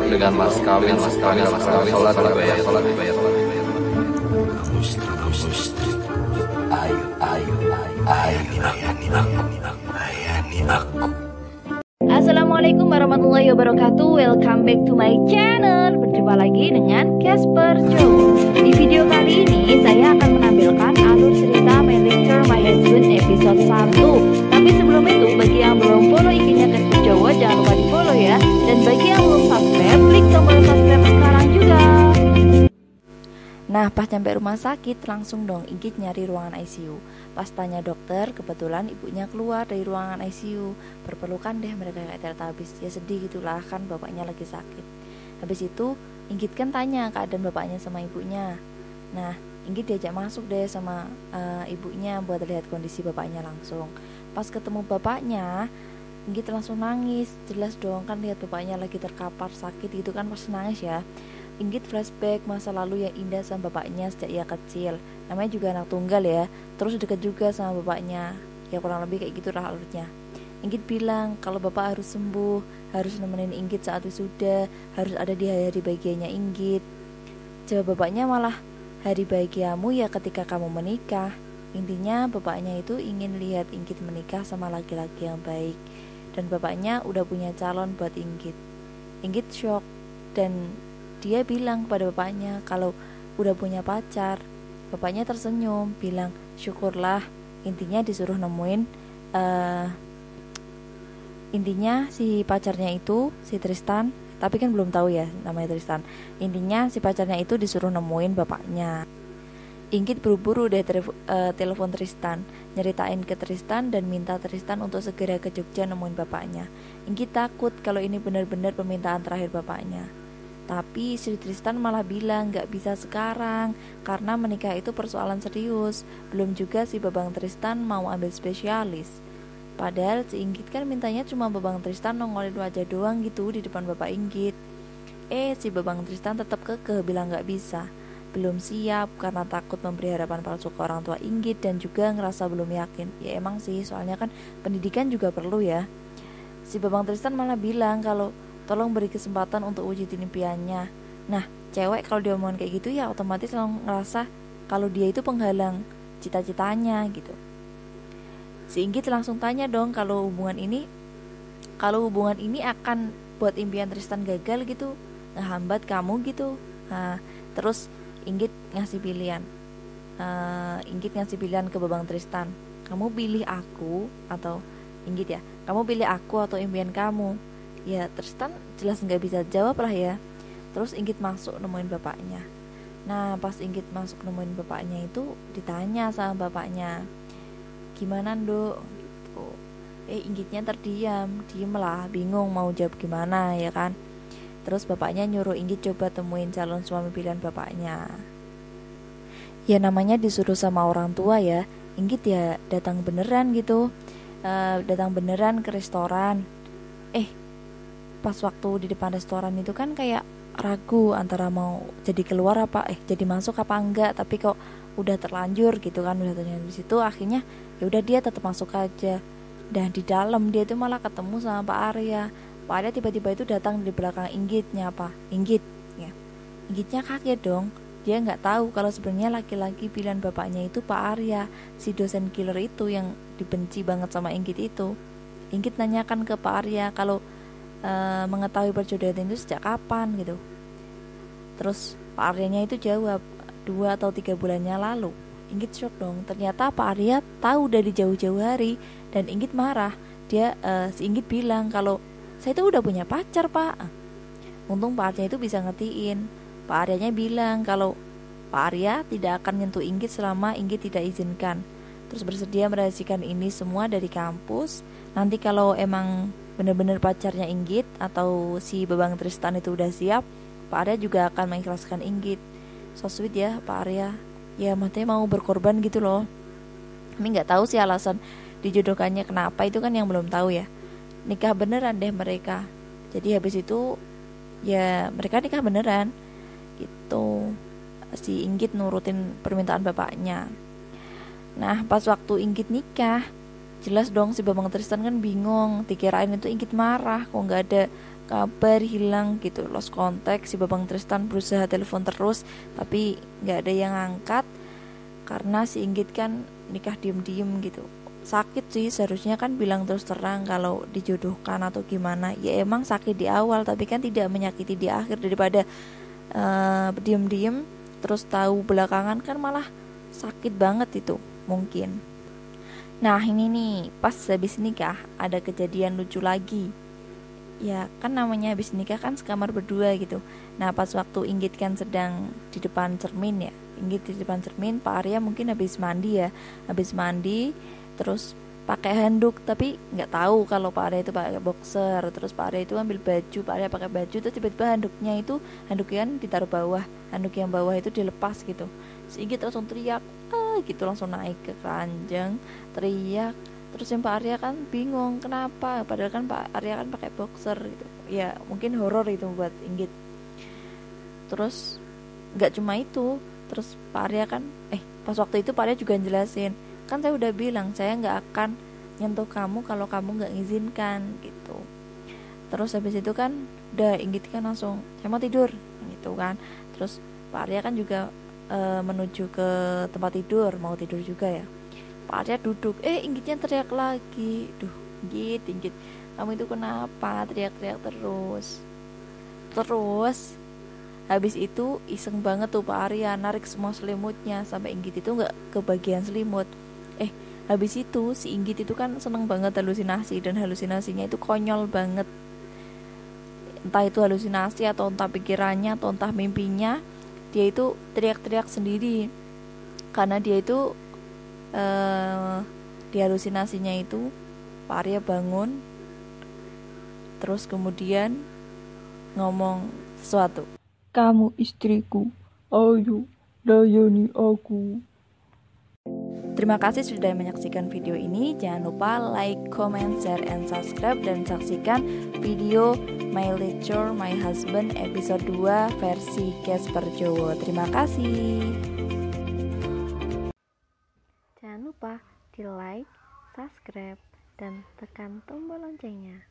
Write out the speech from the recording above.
dengan mas kawin sholat dibayar. Ayani aku. Assalamualaikum warahmatullahi wabarakatuh. Welcome back to my channel. Berjumpa lagi dengan Casper Joe. Di video kali ini saya akan menampilkan alur cerita My Lecture My Husband episode 1. Tapi sebelum itu, bagi yang belum follow IG-nya Casper Joe, jangan lupa di follow ya. Dan bagi yang belum subscribe, klik tombol subscribe sekarang juga. Nah, pas nyampe rumah sakit, langsung dong Inggit nyari ruangan ICU. Pas tanya dokter, kebetulan ibunya keluar dari ruangan ICU. Berpelukan deh mereka kayak Teletubbies. Ya sedih gitulah, kan bapaknya lagi sakit. Habis itu, Inggit kan tanya keadaan bapaknya sama ibunya. Nah, Inggit diajak masuk deh sama ibunya buat lihat kondisi bapaknya langsung. Pas ketemu bapaknya, Inggit langsung nangis. Jelas dong, kan lihat bapaknya lagi terkapar sakit gitu kan, pasti nangis ya. Inggit flashback masa lalu yang indah sama bapaknya sejak ia kecil. Namanya juga anak tunggal ya. Terus deket juga sama bapaknya. Ya kurang lebih kayak gitu lah alurnya. Inggit bilang kalau bapak harus sembuh, harus nemenin Inggit saat wisuda, harus ada di hari bahagianya Inggit. Jawab bapaknya malah, hari bahagiamu ya ketika kamu menikah. Intinya bapaknya itu ingin lihat Inggit menikah sama laki-laki yang baik. Dan bapaknya udah punya calon buat Inggit. Inggit shock dan dia bilang kepada bapaknya kalau udah punya pacar. Bapaknya tersenyum, bilang syukurlah. Intinya disuruh nemuin intinya si pacarnya itu, si Tristan. Tapi kan belum tahu ya namanya Tristan. Intinya si pacarnya itu disuruh nemuin bapaknya. Inggit buru-buru deh telepon Tristan, nyeritain ke Tristan dan minta Tristan untuk segera ke Jogja nemuin bapaknya. Inggit takut kalau ini benar-benar permintaan terakhir bapaknya. Tapi si Tristan malah bilang gak bisa sekarang karena menikah itu persoalan serius. Belum juga si Babang Tristan mau ambil spesialis. Padahal si Inggit kan mintanya cuma Babang Tristan nongolin wajah doang gitu di depan bapak Inggit. Si Babang Tristan tetap kekeh bilang gak bisa. Belum siap karena takut memberi harapan palsu ke orang tua Inggit dan juga ngerasa belum yakin. Ya emang sih, soalnya kan pendidikan juga perlu ya. Si Babang Tristan malah bilang kalau tolong beri kesempatan untuk wujudin impiannya. Nah, cewek kalau diomongin kayak gitu ya otomatis langsung ngerasa kalau dia itu penghalang cita-citanya gitu. Si Inggit langsung tanya dong kalau hubungan ini akan buat impian Tristan gagal gitu, ngehambat kamu gitu. Nah, terus Inggit ngasih pilihan. Inggit ngasih pilihan ke Babang Tristan. Kamu pilih aku atau Inggit ya? Kamu pilih aku atau impian kamu? Ya Tristan jelas nggak bisa jawab lah ya. Terus Inggit masuk nemuin bapaknya. Nah pas Inggit masuk nemuin bapaknya itu ditanya sama bapaknya, gimana Nduk gitu. Inggitnya terdiam, diem lah, bingung mau jawab gimana ya kan. Terus bapaknya nyuruh Inggit coba temuin calon suami pilihan bapaknya. Ya namanya disuruh sama orang tua ya. Inggit ya datang beneran gitu, datang beneran ke restoran. Pas waktu di depan restoran itu kan kayak ragu antara mau jadi keluar apa jadi masuk apa enggak, tapi kok udah terlanjur gitu kan, udah terlanjur di situ, akhirnya ya udah dia tetap masuk aja. Dan di dalam dia itu malah ketemu sama Pak Arya. Pak Arya tiba-tiba itu datang di belakang Inggitnya apa? Inggit ya. Inggitnya kaget dong. Dia nggak tahu kalau sebenarnya laki-laki pilihan bapaknya itu Pak Arya, si dosen killer itu yang dibenci banget sama Inggit itu. Inggit nanyakan ke Pak Arya kalau mengetahui perjodohan itu sejak kapan gitu. Terus Pak Aryanya itu jawab 2 atau 3 bulannya lalu. Inggit shock dong, ternyata Pak Arya tahu dari jauh-jauh hari. Dan Inggit marah. Si Inggit bilang kalau saya itu udah punya pacar Pak. Untung Pak Arya itu bisa ngertiin. Pak Aryanya bilang kalau Pak Arya tidak akan nyentuh Inggit selama Inggit tidak izinkan. Terus bersedia merahasiakan ini semua dari kampus. Nanti kalau emang benar-benar pacarnya Inggit atau si Babang Tristan itu udah siap, Pak Arya juga akan mengikhlaskan Inggit. So sweet ya Pak Arya. Ya matanya mau berkorban gitu loh. Tapi nggak tahu sih alasan dijodohkannya kenapa, itu kan yang belum tahu ya. Nikah beneran deh mereka. Jadi habis itu ya mereka nikah beneran gitu. Si Inggit nurutin permintaan bapaknya. Nah pas waktu Inggit nikah, Jelas dong si Bambang Tristan kan bingung, dikirain itu Inggit marah kok nggak ada kabar, hilang gitu, lost contact. Si Bambang Tristan berusaha telepon terus tapi nggak ada yang angkat karena si Inggit kan nikah diem-diem gitu. Sakit sih, seharusnya kan bilang terus terang kalau dijodohkan atau gimana. Ya emang sakit di awal tapi kan tidak menyakiti di akhir, daripada diem-diem terus tahu belakangan kan malah sakit banget itu mungkin. Nah ini nih, pas habis nikah ada kejadian lucu lagi. Ya kan namanya habis nikah kan sekamar berdua gitu. Nah pas waktu Inggit kan sedang di depan cermin ya, Inggit di depan cermin, Pak Arya mungkin habis mandi ya, habis mandi terus pakai handuk, tapi nggak tahu kalau Pak Arya itu pakai boxer. Terus Pak Arya itu ambil baju, Pak Arya pakai baju, terus tiba-tiba handuknya kan ditaruh bawah, handuk yang bawah itu dilepas gitu. Si Inggit langsung teriak gitu, langsung naik ke keranjang teriak. Terus yang Pak Arya kan bingung kenapa, padahal kan Pak Arya kan pakai boxer gitu. Ya mungkin horor itu buat Inggit. Terus nggak cuma itu, terus Pak Arya kan pas waktu itu Pak Arya juga jelasin, kan saya udah bilang saya nggak akan nyentuh kamu kalau kamu nggak ngizinkan gitu. Terus habis itu kan udah Inggit kan langsung saya mau tidur gitu kan. Terus Pak Arya kan juga menuju ke tempat tidur, mau tidur juga ya. Pak Arya duduk, Inggitnya teriak lagi, duh Inggit kamu itu kenapa teriak-teriak terus habis itu iseng banget tuh Pak Arya narik semua selimutnya sampai Inggit itu nggak kebagian selimut. Habis itu si Inggit itu kan seneng banget halusinasi, dan halusinasinya itu konyol banget. Entah itu halusinasi atau entah pikirannya atau entah mimpinya, dia itu teriak-teriak sendiri. Karena dia itu di halusinasinya itu Pak Arya bangun, terus kemudian ngomong sesuatu. Kamu istriku, ayo layani aku. Terima kasih sudah menyaksikan video ini. Jangan lupa like, comment, share, and subscribe. Dan saksikan video My Lecture, My Husband episode 2 versi Casper Jowo. Terima kasih. Jangan lupa di like, subscribe, dan tekan tombol loncengnya.